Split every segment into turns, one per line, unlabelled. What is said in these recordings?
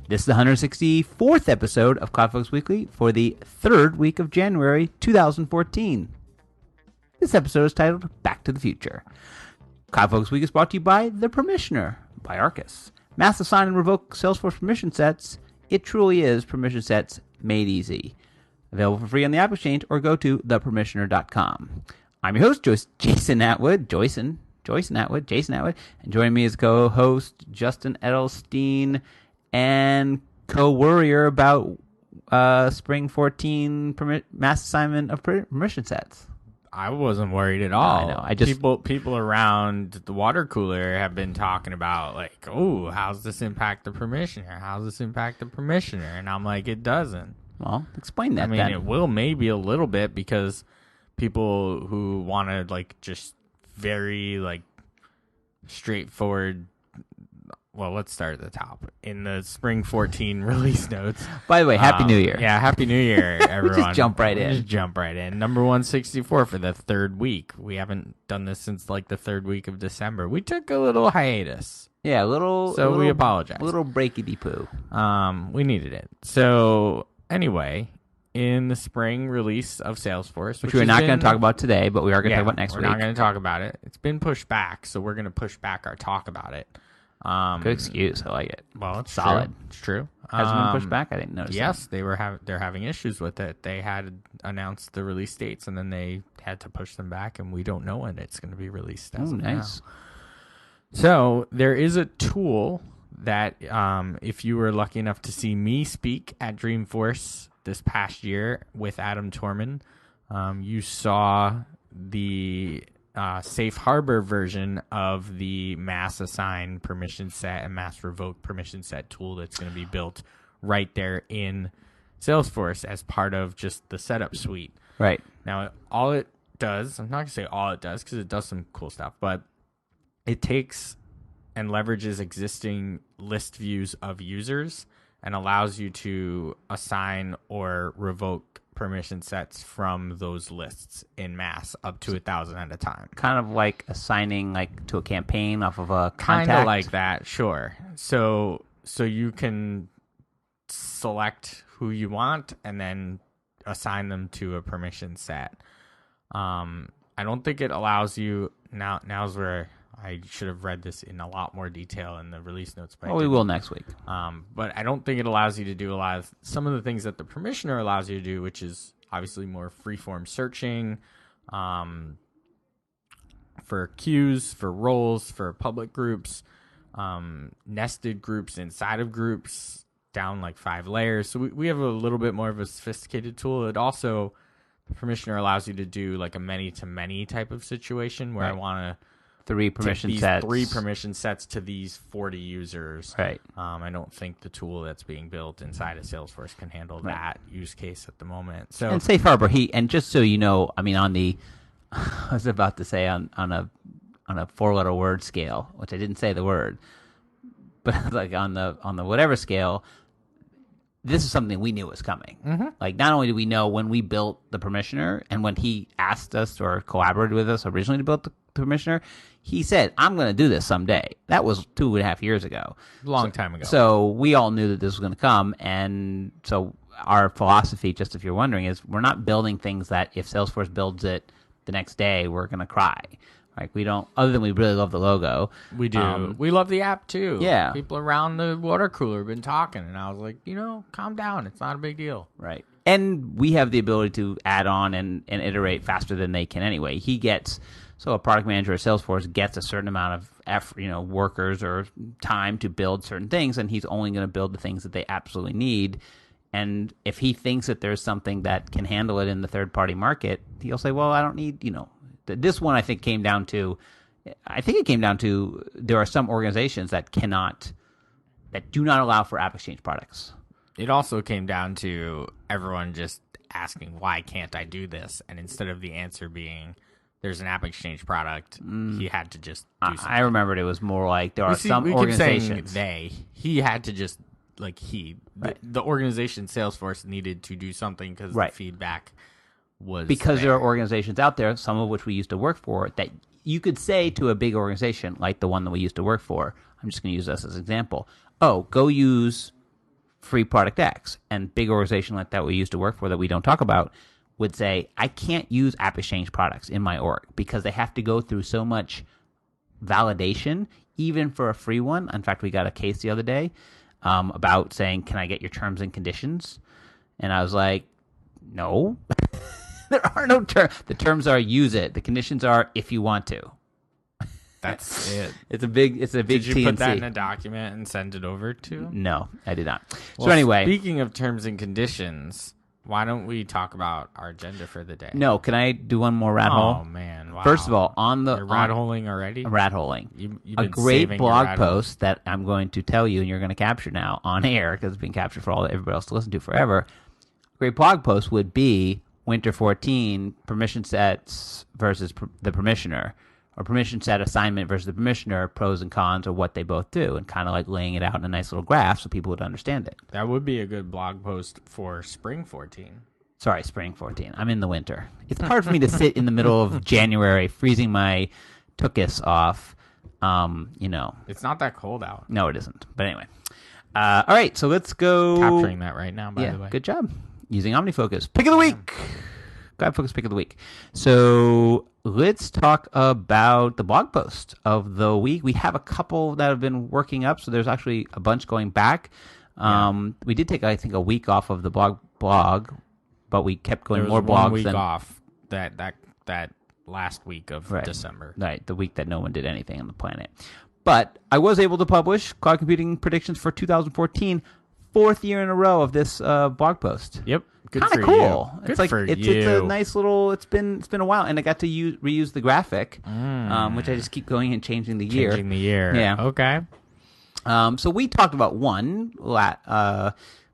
This is the 164th episode of CloudFocus Weekly for the third week of January 2014. This episode is titled Back to the Future. CloudFocus Week is brought to you by The Permissioner by Arkus. Mass assign and revoke Salesforce permission sets. It truly is permission sets made easy. Available for free on the App Exchange or go to thepermissioner.com. I'm your host, Jason Atwood, and joining me is co-host Justin Edelstein and co-worrier about Spring 14 mass assignment of permission sets.
I wasn't worried at all.
I know.
People around the water cooler have been talking about like, oh, how's this impact the permissioner? How's this impact the permissioner? And I'm like, it doesn't.
Well, explain that.
I mean,
then.
It will maybe a little bit because people who want to like just very like straightforward. Well, let's start at the top. In the Spring 14 release notes.
By the way, Happy New Year.
Yeah, Happy New Year, everyone.
Just jump right in.
Just jump right in. Number 164 for the third week. We haven't done this since like the third week of December. We took a little hiatus.
Yeah,
we apologize.
A little breakity-poo.
We needed it. So, anyway, in the spring release of Salesforce,
which we're not going to talk about today, but we are going to talk about next week.
We're not going to talk about it. It's been pushed back, so we're going to push back our talk about it.
Good excuse. I like it.
Well, it's
solid.
True. It's true.
Has it been pushed back? I didn't notice.
Yes, they're having issues with it. They had announced the release dates, and then they had to push them back, and we don't know when it's going to be released. As of
nice.
Now. So there is a tool that, if you were lucky enough to see me speak at Dreamforce this past year with Adam Torman, you saw the safe harbor version of the mass assign permission set and mass revoke permission set tool that's going to be built right there in Salesforce as part of just the setup suite.
Right.
Now, all it does, I'm not going to say all it does because it does some cool stuff, but it takes and leverages existing list views of users and allows you to assign or revoke permission sets from those lists in mass up to 1,000 at a time.
Kind of like assigning like to a campaign off of a contact.
Kind of like that, sure. So you can select who you want and then assign them to a permission set. I don't think it allows you now's where I should have read this in a lot more detail in the release notes. But
we will next week.
But I don't think it allows you to do a lot of some of the things that the permissioner allows you to do, which is obviously more freeform searching for queues, for roles, for public groups, nested groups inside of groups, down like 5 layers. So we have a little bit more of a sophisticated tool. It also, the permissioner allows you to do like a many-to-many type of situation where I want to
3 permission sets.
3 permission sets to these 40 users.
Right.
I don't think the tool that's being built inside of Salesforce can handle that use case at the moment. So
and safe harbor, and just so you know, I mean, on the, I was about to say on a 4-letter word scale, which I didn't say the word, but like on the whatever scale, this is something we knew was coming.
Mm-hmm.
Like, not only do we know when we built the permissioner and when he asked us or collaborated with us originally to build the permissioner, he said, I'm going to do this someday. That was 2.5 years ago.
Long time ago.
So we all knew that this was going to come. And so our philosophy, just if you're wondering, is we're not building things that if Salesforce builds it the next day, we're going to cry. Like, we don't, other than we really love the logo.
We do. We love the app too.
Yeah.
People around the water cooler have been talking, and I was like, calm down. It's not a big deal.
Right. And we have the ability to add on and iterate faster than they can anyway. So a product manager at Salesforce gets a certain amount of effort, workers or time to build certain things, and he's only going to build the things that they absolutely need. And if he thinks that there's something that can handle it in the third-party market, he'll say, well, I don't need, This one, I think, came down to there are some organizations that do not allow for App Exchange products.
It also came down to everyone just asking, why can't I do this? And instead of the answer being, there's an App Exchange product, he had to just do something.
I remembered it was more like there are some organizations.
He had to just, the organization Salesforce needed to do something because the feedback was
because there are organizations out there, some of which we used to work for, that you could say to a big organization like the one that we used to work for, I'm just going to use this as an example, go use free product X. And big organization like that we used to work for that we don't talk about would say, I can't use App Exchange products in my org because they have to go through so much validation, even for a free one. In fact, we got a case the other day about saying, can I get your terms and conditions? And I was like, no. There are no terms. The terms are use it. The conditions are if you want to.
That's it.
It's a big
Did you
TNC.
put that in a document and send it over to?
No, I did not.
Well,
so anyway,
speaking of terms and conditions, why don't we talk about our agenda for the day?
no, can I do one more rat hole?
Oh man! Wow.
First of all,
You're rat holing already.
Rat holing.
You've
A
been
great
saving your
blog
rat hole.
post that I'm going to tell you, and you're going to capture now on air because it's being captured for everybody else to listen to forever. A great blog post would be Winter 14 permission sets versus the permissioner, or permission set assignment versus the permissioner, pros and cons, or what they both do, and kind of like laying it out in a nice little graph so people would understand it.
That would be a good blog post for spring 14.
Sorry, spring 14. I'm in the winter. It's hard for me to sit in the middle of January, freezing my tuchus off.
It's not that cold out.
No, it isn't. But anyway. All right, so let's go.
Capturing that right now, by the way.
Good job. Using OmniFocus. Pick of the week. CloudFocus pick of the week. So let's talk about the blog post of the week. We have a couple that have been working up, so there's actually a bunch going back. We did take, I think, a week off of the blog, but we kept going
There
more
was 1
blogs
week
than
off that last week of December.
Right, the week that no one did anything on the planet. But I was able to publish cloud computing predictions for 2014, fourth year in a row of this blog post.
Yep. Good
Kind
for
of cool.
you. Good
It's like
for
it's
you.
a nice little. It's been a while, and I got to reuse the graphic, which I just keep going and changing the year.
Changing the year.
Yeah.
Okay.
So we talked about one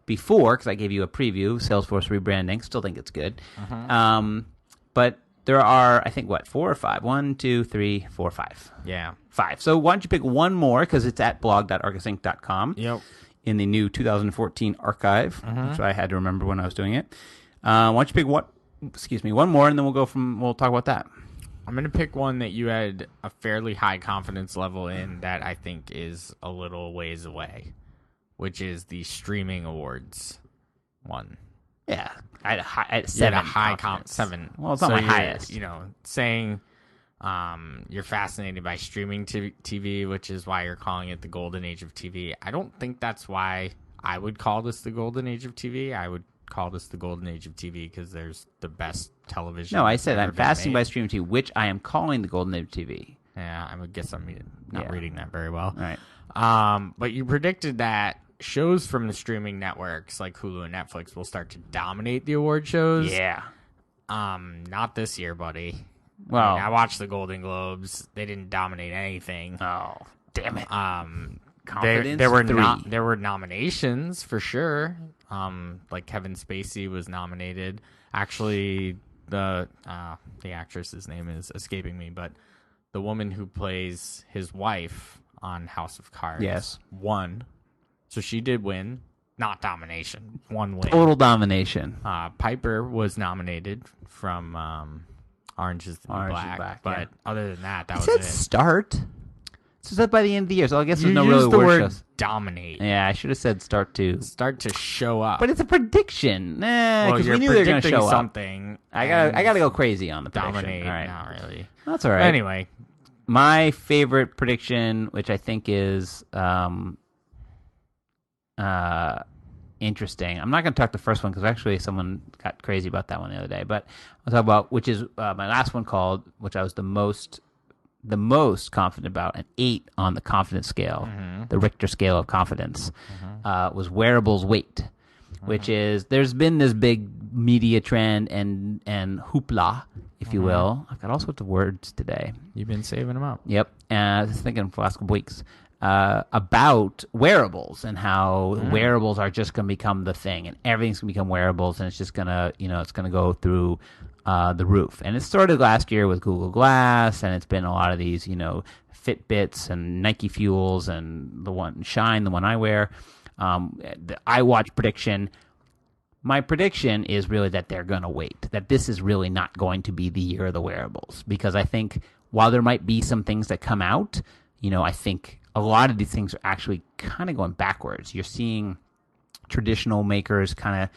before because I gave you a preview. Salesforce rebranding. Still think it's good. But there are, I think, 4 or 5? 1, 2, 3, 4, 5.
Yeah.
5. So why don't you pick one more because it's at blog.arkusinc.com.
Yep.
In the new 2014 archive, which I had to remember when I was doing it. Why don't you pick one more, and then we'll talk about that.
I'm going to pick one that you had a fairly high confidence level in that I think is a little ways away, which is the streaming awards one.
Yeah, I had 7.
You had a high
confidence.
7.
Well, it's not my highest.
Saying you're fascinated by streaming TV, which is why you're calling it the golden age of TV. I don't think that's why I would call this the golden age of TV. I would call this the golden age of TV because there's the best television.
No, I said
ever
I'm
been
fascinated
made.
by streaming TV, which I am calling the golden age of TV.
Yeah, I would guess I'm not reading that very well.
All right.
But you predicted that shows from the streaming networks like Hulu and Netflix will start to dominate the award shows.
Yeah.
Not this year, buddy.
Well,
I watched the Golden Globes. They didn't dominate anything.
oh, damn it.
There
Confidence
were
3.
there were nominations for sure. Like Kevin Spacey was nominated. Actually, the actress's name is escaping me, but the woman who plays his wife on House of Cards, won. So she did win, not domination. One win.
Total domination.
Piper was nominated from Orange is the New
Orange is
Black,
Black,
but
yeah.
other than that, that
It
was
said
it.
start. So that's by the end of the year. So I guess
You
there's no
used
really
the
award
word
shows.
dominate.
Yeah, I should have said start to.
Start to show up.
But it's a prediction.
well,
Because
you're
we knew they were going to
predicting
show up.
something.
I
and
gotta go crazy on the prediction.
dominate.
All right.
Not really.
That's all right.
Anyway,
My favorite prediction, which I think is interesting. I'm not going to talk the first one because actually someone got crazy about that one the other day. But I'll talk about which is my last one called, which I was the most confident about, an 8 on the confidence scale, the Richter scale of confidence, was wearables weight, which is there's been this big media trend and hoopla, if you will. I've got all sorts of words today.
you've been saving them up.
Yep. I was thinking for the last couple weeks about wearables and how wearables are just going to become the thing and everything's going to become wearables and it's just going to, it's going to go through the roof. And it started last year with Google Glass and it's been a lot of these, Fitbits and Nike Fuels and the one Shine, the one I wear. The iWatch prediction. My prediction is really that they're going to wait, that this is really not going to be the year of the wearables. Because I think while there might be some things that come out, I think a lot of these things are actually kind of going backwards. You're seeing, traditional makers kind of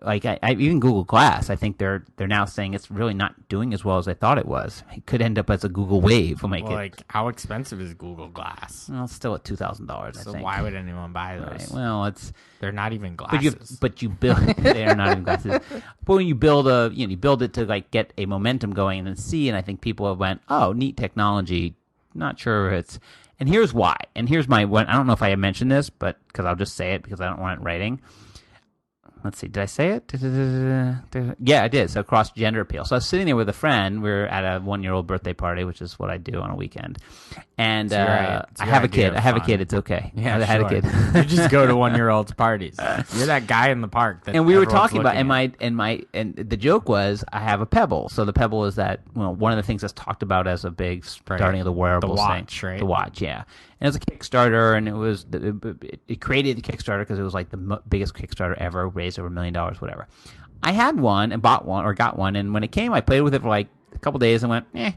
like even Google Glass, I think they're now saying it's really not doing as well as I thought it was. It could end up as a Google Wave.
Like how expensive is Google Glass?
Well, it's still at $2,000. I think.
So why would anyone buy those?
Right. Well,
they're not even glasses.
But you build they are not even glasses. But when you build you build it to like get a momentum going and then see, and I think people have went, oh, neat technology. Not sure it's. And here's why. And here's my one. I don't know if I mentioned this, but because I'll just say it because I don't want it in writing. Let's see. Did I say it? Yeah, I did. So cross-gender appeal. So I was sitting there with a friend. We were at a 1-year-old birthday party, which is what I do on a weekend. And I have a kid. It's okay.
Yeah,
I had a kid.
You just go to 1-year-olds parties. You're that guy in the park.
And we were talking about, and the joke was, I have a Pebble. So the Pebble is that, one of the things that's talked about as a big starting of the wearables
the watch,
thing.
Right?
The watch, yeah. And it was a Kickstarter, and it created the Kickstarter because it was like the biggest Kickstarter ever, raised over $1 million, whatever. I had one and bought one or got one, and when it came, I played with it for like a couple days and went, and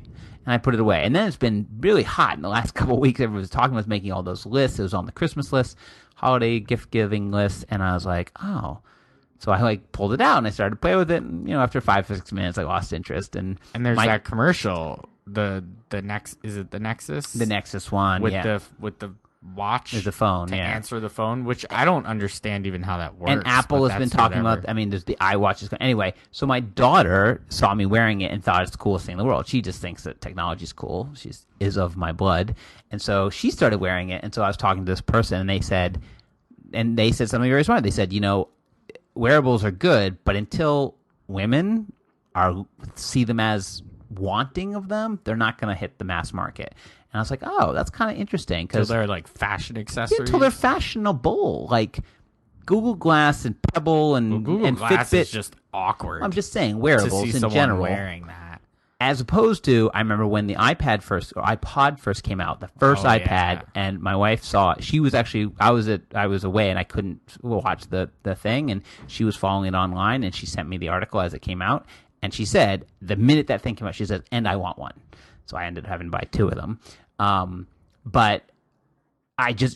I put it away. And then it's been really hot in the last couple of weeks. Everyone was talking about making all those lists. It was on the Christmas list, holiday gift-giving list, and I was like, oh. So I like pulled it out, and I started to play with it, and after 5 or 6 minutes, I lost interest. And
there's that commercial. The Nexus, is it the Nexus?
The Nexus one,
with the watch,
there's the phone
to answer the phone, which I don't understand even how that works.
And Apple has been talking about. I mean, there's the iWatch. Anyway, so my daughter saw me wearing it and thought it's the coolest thing in the world. She just thinks that technology is cool. She is of my blood, and so she started wearing it. And so I was talking to this person, and they said something very smart. They said, wearables are good, but until women see them as wanting of them, they're not going to hit the mass market. And I was like, oh, that's kind of interesting because
they're like fashion accessories.
Until they're fashionable, like Google Glass and Pebble and
Google
and
Glass
Fitbit.
Is just awkward.
I'm just saying wearables
to see
in general
wearing that.
As opposed to, I remember when the iPod first came out, the first iPad, and my wife saw it. She was actually, I was away and I couldn't watch the thing, and she was following it online, and she sent me the article as it came out. And she said, the minute that thing came out, she said, and I want one. So I ended up having to buy 2 of them. But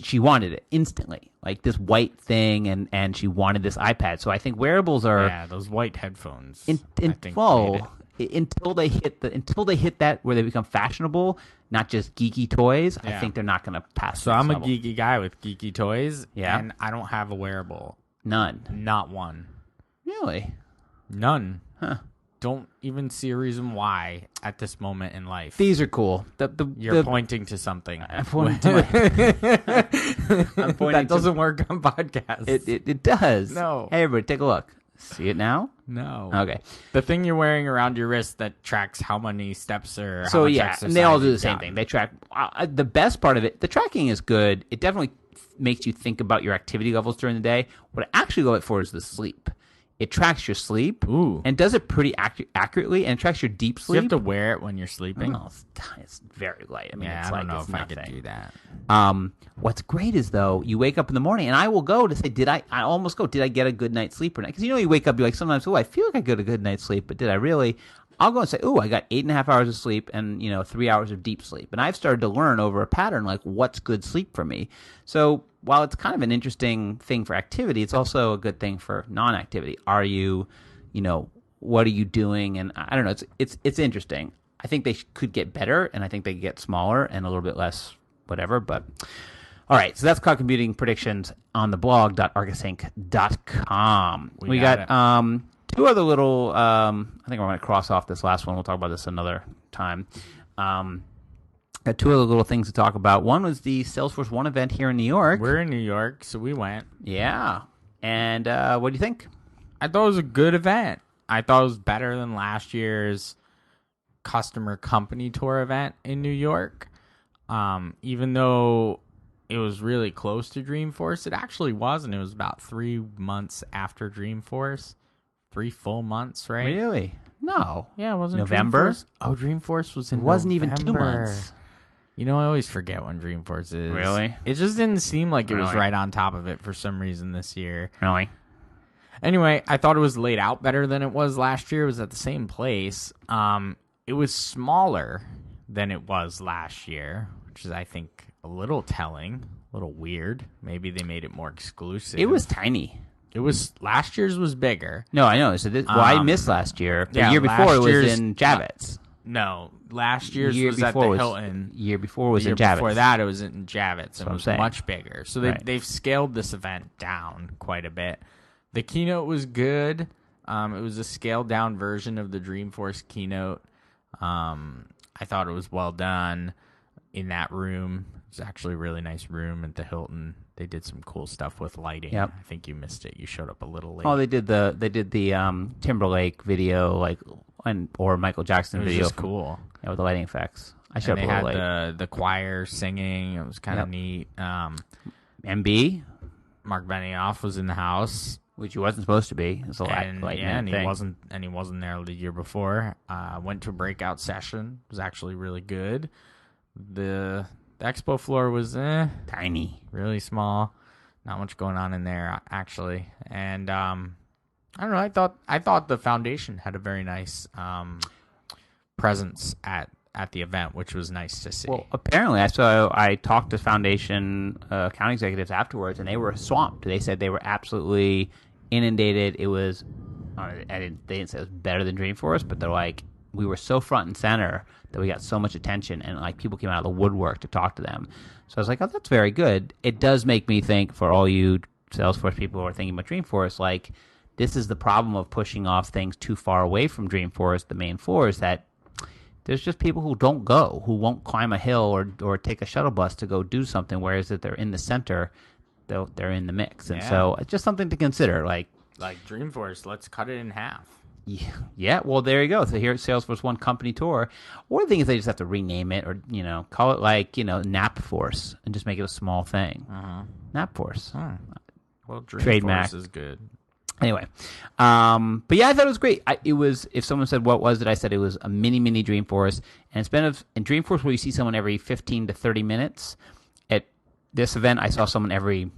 she wanted it instantly, like this white thing, and she wanted this iPad. So I think wearables are...
Yeah, those white headphones.
Until they hit that where they become fashionable, not just geeky toys, I think they're not going to pass.
So I'm a geeky guy with geeky toys,
yeah,
and I don't have a wearable.
None.
Not one.
Really?
None.
Huh.
Don't even see a reason why at this moment in life.
These are cool.
You're pointing to something.
I'm pointing to it.
That doesn't work on podcasts.
It does.
No.
Hey, everybody, take a look. See it now?
No.
Okay.
The thing you're wearing around your wrist that tracks how many steps or
so
how much
yeah,
exercise
and they all do the
you've
same
gotten.
thing. They track. The best part of it, the tracking is good. It definitely makes you think about your activity levels during the day. What I actually love it for is the sleep. It tracks your sleep.
Ooh.
And does it pretty accurately, and it tracks your deep sleep.
You have to wear it when you're sleeping?
Oh, it's very light. I mean,
yeah,
it's
I don't know
it's
if
nothing.
I could do that.
What's great is, though, you wake up in the morning, and I will go to say, did I almost go, did I get a good night's sleep or not? Because, you wake up, you're like, sometimes, I feel like I got a good night's sleep, but did I really? I'll go and say, I got 8.5 hours of sleep and, 3 hours of deep sleep. And I've started to learn over a pattern, like, what's good sleep for me. So while it's kind of an interesting thing for activity, it's also a good thing for non-activity. Are you, what are you doing? And I don't know, it's interesting. I think they could get better, and I think they could get smaller and a little bit less whatever, but... All right, so that's cloud computing predictions on the blog.arkusinc.com. We got 2 other little, I think we're going to cross off this last one. We'll talk about this another time. Got 2 other little things to talk about. One was the Salesforce One event here in New York.
We're in New York, so we went.
Yeah. And what do you think?
I thought it was a good event. I thought it was better than last year's customer company tour event in New York. Even though... it was really close to Dreamforce. It actually wasn't. It was about 3 months after Dreamforce. 3 full months, right?
Really? No.
Yeah, it wasn't
November?
Dreamforce? Oh, Dreamforce was in
It wasn't
November.
even 2 months.
I always forget when Dreamforce is.
Really?
It just didn't seem like it was
Really?
right on top of it for some reason this year.
Really?
Anyway, I thought it was laid out better than it was last year. It was at the same place. It was smaller than it was last year, which is, I think, a little telling, a little weird. Maybe they made it more exclusive.
It was tiny.
It was last year's was bigger.
No, I know. So I missed last year. The year before it was in Javits.
No, last year's was at the Hilton.
Year before was
in
Javits.
Before that, it was in Javits. It was much bigger. So they've scaled this event down quite a bit. The keynote was good. It was a scaled down version of the Dreamforce keynote. I thought it was well done in that room. It was actually a really nice room at the Hilton. They did some cool stuff with lighting.
Yep.
I think you missed it. You showed up a little late.
Oh, they did the Timberlake video, or Michael Jackson video.
It was just cool.
Yeah, with the lighting effects. I showed up a little late.
They had the choir singing. It was kind of neat.
MB,
Mark Benioff was in the house,
which he wasn't supposed to be. It was
and he wasn't there the year before. Went to a breakout session. It was actually really good. The expo floor was
tiny,
really small. Not much going on in there actually. And I don't know. I thought the foundation had a very nice presence at the event, which was nice to see.
Well, apparently, I talked to foundation account executives afterwards, and they were swamped. They said they were absolutely inundated. It was, they didn't say it was better than Dreamforce, but they're like, we were so front and center that we got so much attention, and like people came out of the woodwork to talk to them. So I was like, oh, that's very good. It does make me think, for all you Salesforce people who are thinking about Dreamforce, like, this is the problem of pushing off things too far away from Dreamforce, the main floor, is that there's just people who don't go, who won't climb a hill or take a shuttle bus to go do something, whereas if they're in the center, they're in the mix. And so it's just something to consider. Like
Dreamforce, let's cut it in half.
Yeah, well, there you go. So here at Salesforce One Company Tour, or the thing is they just have to rename it, or call it Napforce and just make it a small thing. Napforce.
Well, Dreamforce
Trademark
is good.
Anyway, but yeah, I thought it was great. It was, if someone said what was it, I said it was a mini Dreamforce, and it's been in Dreamforce where you see someone every 15 to 30 minutes. At this event, I saw someone every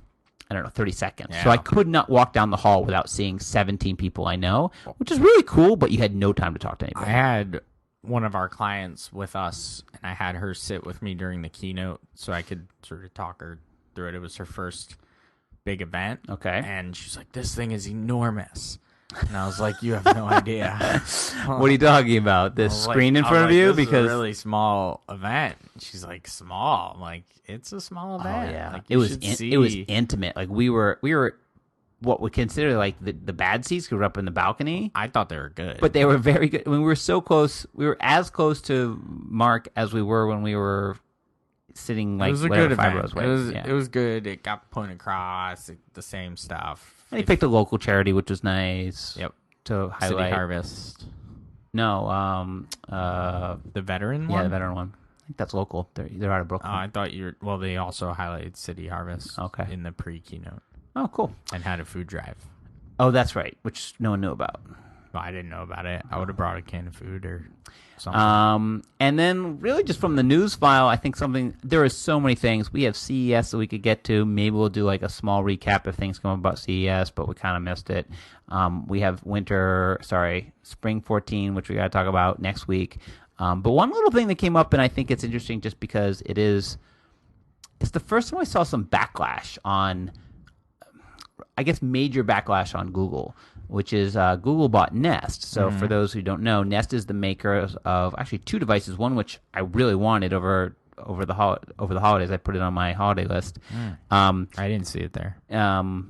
30 seconds. Yeah. So I could not walk down the hall without seeing 17 people I know, which is really cool, but you had no time to talk to anybody.
I had one of our clients with us, and I had her sit with me during the keynote so I could sort of talk her through it. It was her first big event.
Okay.
And she's like, this thing is enormous. And I was like, you have no idea.
What are you talking about? This screen in front of you?
This is a really small event. She's like, small. I'm like, it's a small event.
Oh, yeah.
Like,
it was intimate. Like we were what we consider like the bad seats, because we're up in the balcony.
I thought they were good.
But they were very good. When we were so close, we were as close to Mark as we were when we were sitting like
it was a good event.
It
was good. It got point across, the same stuff.
And he picked a local charity, which was nice.
Yep.
To highlight.
City Harvest.
No,
the veteran one?
Yeah, the veteran one. I think that's local. They're out of Brooklyn.
I thought they also highlighted City Harvest in the pre-keynote.
Oh, cool.
And had a food drive.
Oh, that's right, which no one knew about.
Well, I didn't know about it. I would have brought a can of food or something.
And then really just from the news file, I think there are so many things. We have CES that we could get to. Maybe we'll do like a small recap of things coming about CES, but we kind of missed it. We have Spring 14, which we got to talk about next week. But one little thing that came up, and I think it's interesting just because it's the first time I saw some backlash on, I guess, major backlash on Google, which is Google bought Nest. So for those who don't know, Nest is the maker of actually two devices. One which I really wanted over the holidays. I put it on my holiday list.
I didn't see it there.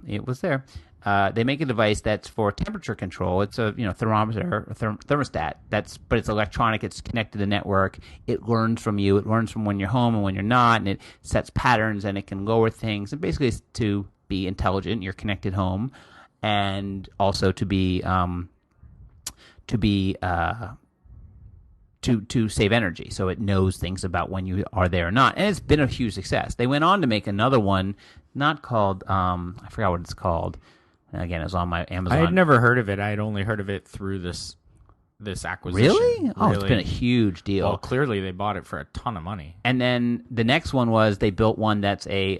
It was there. They make a device that's for temperature control. It's a thermometer, thermostat. But it's electronic. It's connected to the network. It learns from you. It learns from when you're home and when you're not, and it sets patterns and it can lower things. And basically, it's to be intelligent in your connected home, and also to save energy. So it knows things about when you are there or not. And it's been a huge success. They went on to make another one, not called I forgot what it's called. Again, it was on my Amazon.
I had never heard of it. I had only heard of it through this acquisition.
Really? Oh, it's been a huge deal.
Well, clearly they bought it for a ton of money.
And then the next one was they built one that's a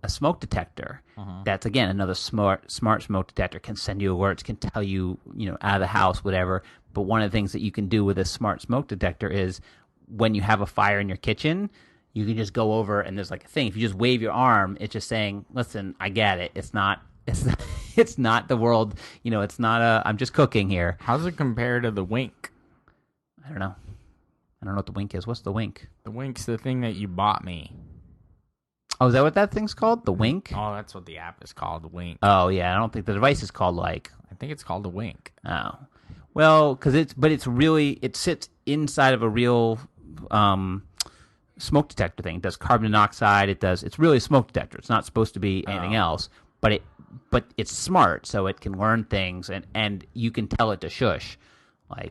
smoke detector. That's, again, another smart smoke detector. Can send you alerts, can tell you, out of the house, whatever. But one of the things that you can do with a smart smoke detector is when you have a fire in your kitchen, you can just go over and there's like a thing. If you just wave your arm, it's just saying, listen, I get it. It's not it's not the world, it's not I'm just cooking here.
How's it compare to the wink?
I don't know. I don't know what the wink is. What's the wink?
The wink's the thing that you bought me.
Oh, is that what that thing's called? The wink?
Oh, that's what the app is called, the wink.
Oh, yeah. I don't think the device is called like.
I think it's called the wink.
Oh. Well, because it sits inside of a real smoke detector thing. It does carbon monoxide. It's really a smoke detector. It's not supposed to be anything else, but it's smart, so it can learn things and you can tell it to shush.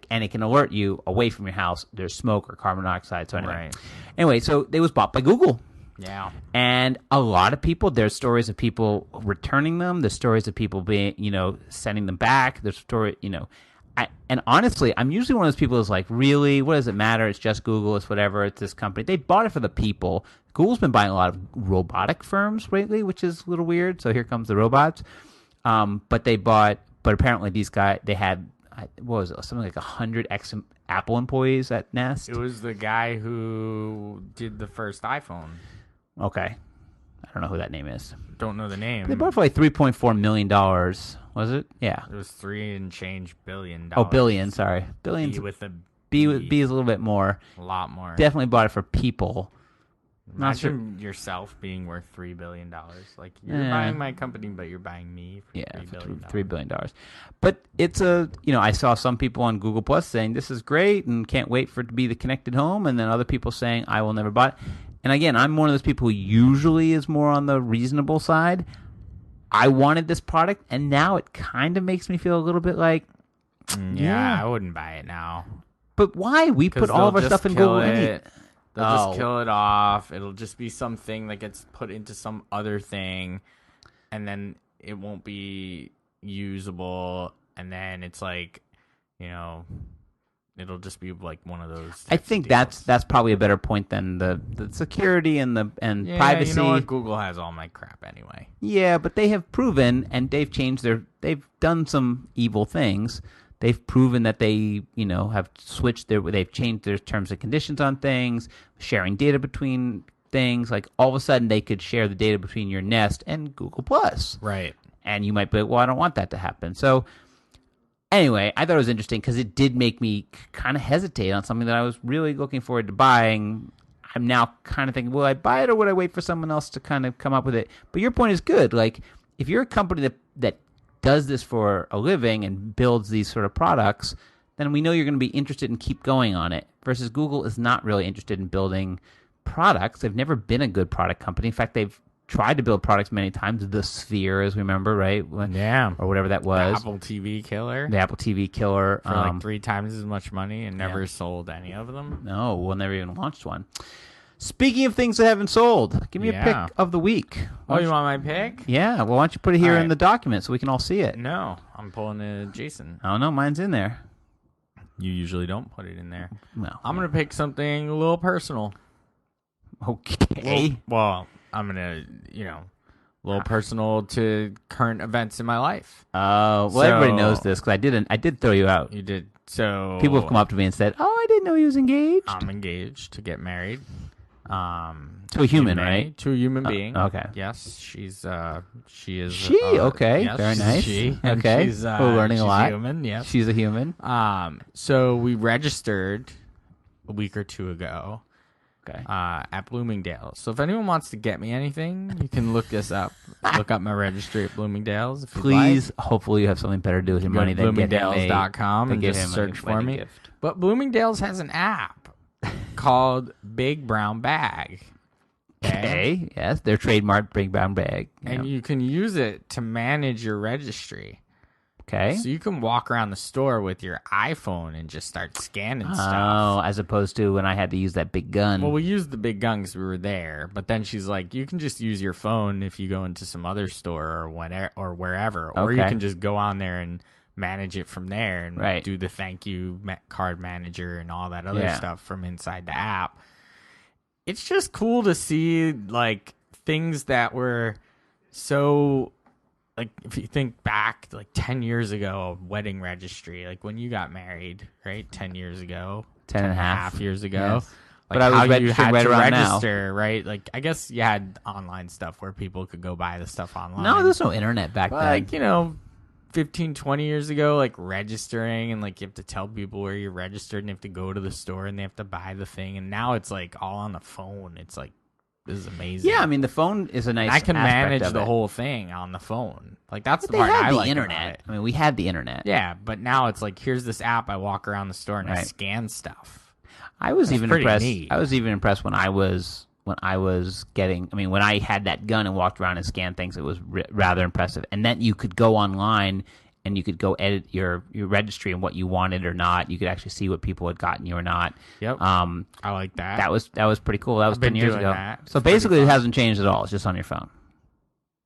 And it can alert you away from your house. There's smoke or carbon monoxide. So anyway, so it was bought by Google.
Yeah.
And a lot of people, there's stories of people returning them. There's stories of people being, sending them back. There's and honestly, I'm usually one of those people who's like, really, what does it matter? It's just Google. It's whatever. It's this company. They bought it for the people. Google's been buying a lot of robotic firms lately, which is a little weird. So here comes the robots. But apparently these guys, they had, what was it? Something like 100 Apple employees at Nest.
It was the guy who did the first iPhone.
Okay. I don't know who that name is.
Don't know the name.
They bought for like $3.4 million. Was it? Yeah.
It was $3 and change billion.
Oh, billion. Sorry. Billions.
B with a
B is a little bit more.
A lot more.
Definitely bought it for people.
Imagine yourself being worth $3 billion. Like, you're buying my company, but you're buying me for
$3 billion. But it's I saw some people on Google Plus saying this is great and can't wait for it to be the connected home, and then other people saying I will never buy it. And again, I'm one of those people who usually is more on the reasonable side. I wanted this product, and now it kind of makes me feel a little bit like,
I wouldn't buy it now.
But why? We put all of our stuff in Google.
They'll just kill it off. It'll just be something that gets put into some other thing, and then it won't be usable. And then it's like, it'll just be like one of those.
I think that's probably a better point than the security and privacy.
You know what? Google has all my crap anyway.
Yeah, but they have proven, and they've done some evil things. They've proven that they, have they've changed their terms and conditions on things, sharing data between things. Like all of a sudden they could share the data between your Nest and Google Plus.
Right.
And you might be like, well, I don't want that to happen. So anyway, I thought it was interesting because it did make me kind of hesitate on something that I was really looking forward to buying. I'm now kind of thinking, will I buy it or would I wait for someone else to kind of come up with it? But your point is good. Like if you're a company that does this for a living and builds these sort of products, then we know you're going to be interested and keep going on it. Versus Google is not really interested in building products. They've never been a good product company. In fact, they've tried to build products many times. The Sphere, as we remember, right?
Yeah.
Or whatever that was.
The Apple TV killer.
The Apple TV killer.
For like 3 times as much money and never sold any of them.
No, we'll never even launched one. Speaking of things that haven't sold, give me a pick of the week.
Oh, you want my pick?
Yeah. Well, why don't you put it here in the document so we can all see it?
No, I'm pulling a Jason.
I don't know. Mine's in there.
You usually don't put it in there.
No.
I'm going to pick something a little personal.
Okay.
Well, I'm going to, a little personal to current events in my life.
Well, everybody knows this because I did throw you out.
You did. So
people have come up to me and said, "Oh, I didn't know he was engaged."
I'm engaged to get married.
To a human, right?
To a human being.
Okay.
Yes, she is.
Okay.
Yes,
very nice.
She.
Okay.
She's,
we're learning a lot.
Human. Yes.
She's a human.
So we registered a week or two ago.
Okay.
At Bloomingdale's. So if anyone wants to get me anything, you can look this up. Look up my registry at Bloomingdale's. If
Please, hopefully you have something better to do with your money than
Bloomingdales.com and just search for me.
Gift.
But Bloomingdale's has an app called Big Brown Bag.
Okay. Yes, their trademark Big Brown Bag.
And you can use it to manage your registry.
Okay.
So you can walk around the store with your iPhone and just start scanning stuff.
Oh, as opposed to when I had to use that big gun.
Well, we used the big gun because we were there. But then she's like, you can just use your phone if you go into some other store or wherever. Or you can just go on there and manage it from there and do the thank you card manager and all that other stuff from inside the app. It's just cool to see like things that were so... Like, if you think back, like, 10 years ago, a wedding registry, like, when you got married, right, 10 years ago,
10 and a half
years ago, Like
But I was
how you
registering
had
right
to
around now.
register, right? Like I guess you had online stuff where people could go buy the stuff online.
No, there's no internet back
But,
then.
like, you know, 15, 20 years ago, like registering and like you have to tell people where you're registered and they have to go to the store and they have to buy the thing. And now it's like all on the phone. It's like, this is amazing.
Yeah, I mean the phone is a nice.
And I can
aspect
manage
of
the
it.
whole thing on the phone. Like that's
But
the
they
part
had
I
the
like
internet.
about it.
I mean, we had the internet.
Yeah, but now it's like here's this app. I walk around the store and I
Right.
scan stuff.
I was
That's
even
pretty
impressed.
neat.
I was even impressed when I was getting. I mean, when I had that gun and walked around and scanned things, it was rather impressive. And then you could go online and you could go edit your registry and what you wanted or not. You could actually see what people had gotten you or not.
Yep. I like that.
That was pretty cool. That was
I've been
10 years
doing
ago.
that.
So
It's pretty
basically, it
fun.
hasn't changed at all. It's just on your phone.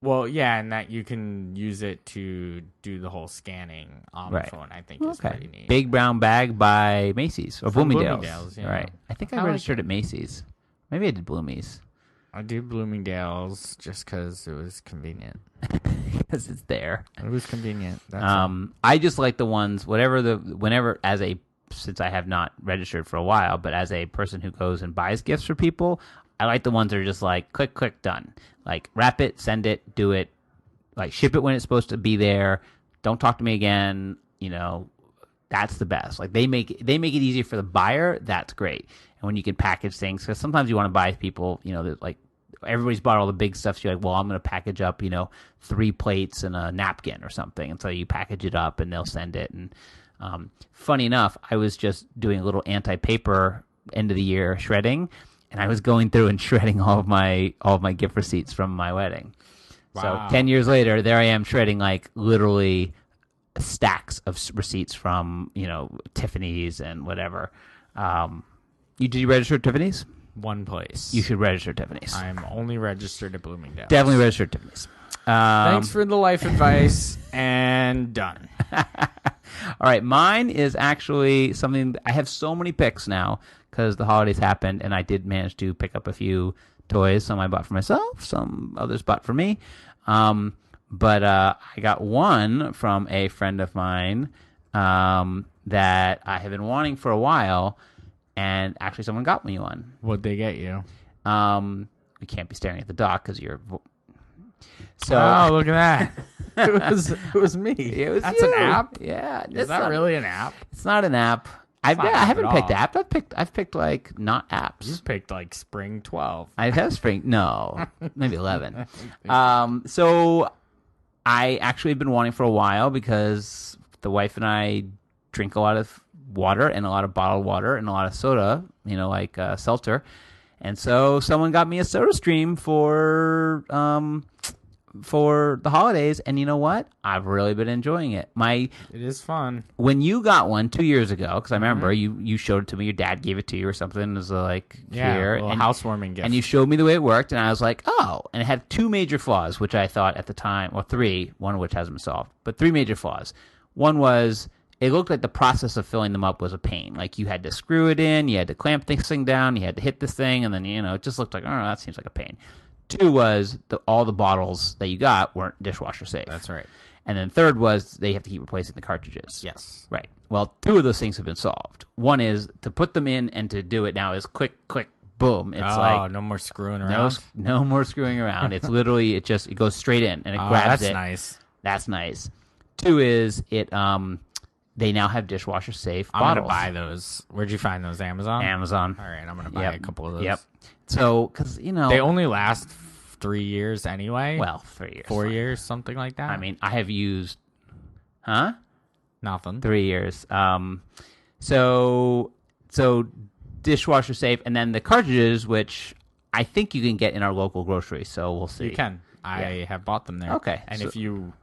Well, yeah, and that you can use it to do the whole scanning on
Right.
the phone. I think is pretty neat.
Big Brown Bag by Macy's or
From
Bloomingdale's.
Bloomingdale's, yeah.
Right. I think I
I like
registered at Macy's. Maybe I did Bloomies
I do Bloomingdale's just because it was convenient.
because it's there.
It was convenient. That's all.
I just like the ones since I have not registered for a while, but as a person who goes and buys gifts for people, I like the ones that are just like click, click, done. Like wrap it, send it, do it, like ship it when it's supposed to be there. Don't talk to me again. You know, that's the best. Like they make it easier for the buyer. That's great. And when you can package things, because sometimes you want to buy people, you know, that like everybody's bought all the big stuff. So you're like, well, I'm going to package up, 3 plates and a napkin or something. And so you package it up and they'll send it. And funny enough, I was just doing a little anti-paper end of the year shredding, and I was going through and shredding all of my gift receipts from my wedding.
Wow.
So 10 years later, there I am shredding like literally stacks of receipts from, Tiffany's and whatever. Did you register at Tiffany's?
One place.
You should register at Tiffany's.
I'm only registered at Bloomingdale's.
Definitely register at Tiffany's.
Thanks for the life advice, and done.
All right, mine is actually something. I have so many picks now because the holidays happened, and I did manage to pick up a few toys. Some I bought for myself, some others bought for me. But I got one from a friend of mine that I have been wanting for a while, and actually someone got me one.
What'd they get you?
We can't be staring at the dock because you're. So
Oh, look at that. It was me.
it was
That's
you.
an app?
Yeah,
Is that really an app?
It's not an app. I
not an
haven't
app
picked
at all.
apps. I've picked like not apps.
You picked like Spring 12.
I have spring. No, maybe 11. So I actually have been wanting for a while because the wife and I drink a lot of water and a lot of bottled water and a lot of soda, like seltzer. And so someone got me a soda stream for the holidays, and you know what? I've really been enjoying it.
It is fun.
When you got one 2 years ago, because I remember you showed it to me, your dad gave it to you or something. It was like here,
a little housewarming gift.
and you showed me the way it worked, and I was like, oh. And it had 2 major flaws, which I thought at the time, or 3, one of which hasn't been solved, but 3 major flaws. One was it looked like the process of filling them up was a pain. Like you had to screw it in, you had to clamp this thing down, you had to hit this thing, and then it just looked like, oh, that seems like a pain. 2 was all the bottles that you got weren't dishwasher safe.
That's right.
And then 3rd was they have to keep replacing the cartridges.
Yes.
Right. Well, 2 of those things have been solved. One is to put them in and to do it now is click, click, boom. It's like
no more screwing around.
no more screwing around. It's literally it goes straight in and it grabs
that's
it.
nice.
That's nice. 2 is it they now have dishwasher safe
I'm
bottles.
gonna buy those. Where'd you find those? Amazon.
Amazon.
All right, I'm gonna buy a couple of those.
Yep. So because
they only last 3 years anyway.
well 3 years,
4 years, something like that.
I mean, I have used,
nothing.
3 years. So dishwasher safe, and then the cartridges, which I think you can get in our local grocery. So we'll see.
You can. I have bought them there.
Okay,
And
so-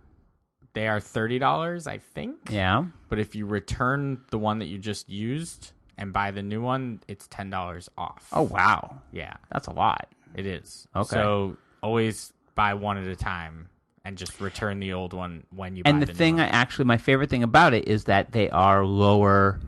they are $30, I think.
Yeah.
But if you return the one that you just used and buy the new one, it's $10 off.
Oh wow,
yeah,
that's a lot.
it is.
Okay.
So always buy one at a time and just return the old one when you buy
And the
new
thing
one.
my favorite thing about it is that they are lower.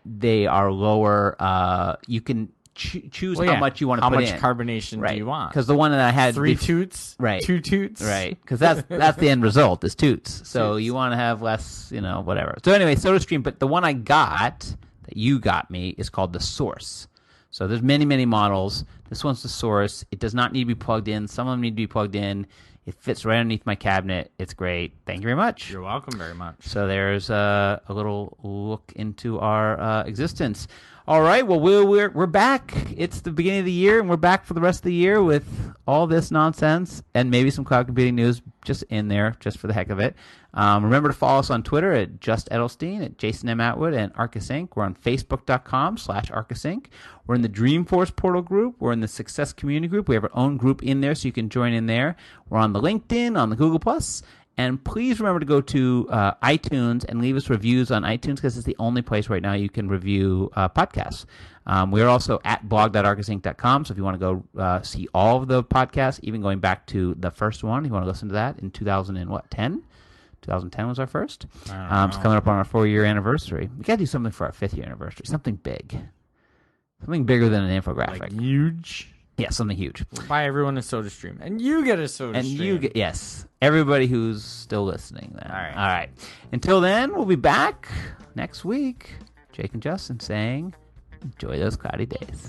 They are lower. You can choose how much you want to put in.
How much carbonation
Right.
do you want?
Because the one that I had
3 toots?
Right.
2 toots?
Right, because that's the end result is toots. So
Toots.
you want to have less, whatever. So anyway, SodaStream. But the one I got that You Got Me is called the Source. So there's many, many models. This one's the Source. It does not need to be plugged in. Some of them need to be plugged in. It fits right underneath my cabinet. It's great. Thank you very much.
You're welcome very much.
So there's a little look into our existence. All right. Well, we're back. It's the beginning of the year, and we're back for the rest of the year with all this nonsense and maybe some cloud computing news just in there, just for the heck of it. Remember to follow us on Twitter at Just Edelstein, at Jason M. Atwood, and Arkus Inc. We're on Facebook.com/Arkus Inc. We're in the Dreamforce Portal group. We're in the Success Community group. We have our own group in there, so you can join in there. We're on the LinkedIn, on the Google+. And please remember to go to iTunes and leave us reviews on iTunes, because it's the only place right now you can review podcasts. We're also at blog.arkusinc.com, so if you want to go see all of the podcasts, even going back to the first one, if you want to listen to that in 2010? 2010 was our first. It's coming up on our 4-year anniversary. We got to do something for our 5th year anniversary, something big. Something bigger than an infographic.
Like huge?
Yeah, something huge.
We'll buy everyone a SodaStream. And you get a SodaStream.
And you get, yes, everybody who's still listening then.
All right.
All right. Until then, we'll be back next week. Jake and Justin saying, enjoy those cloudy days.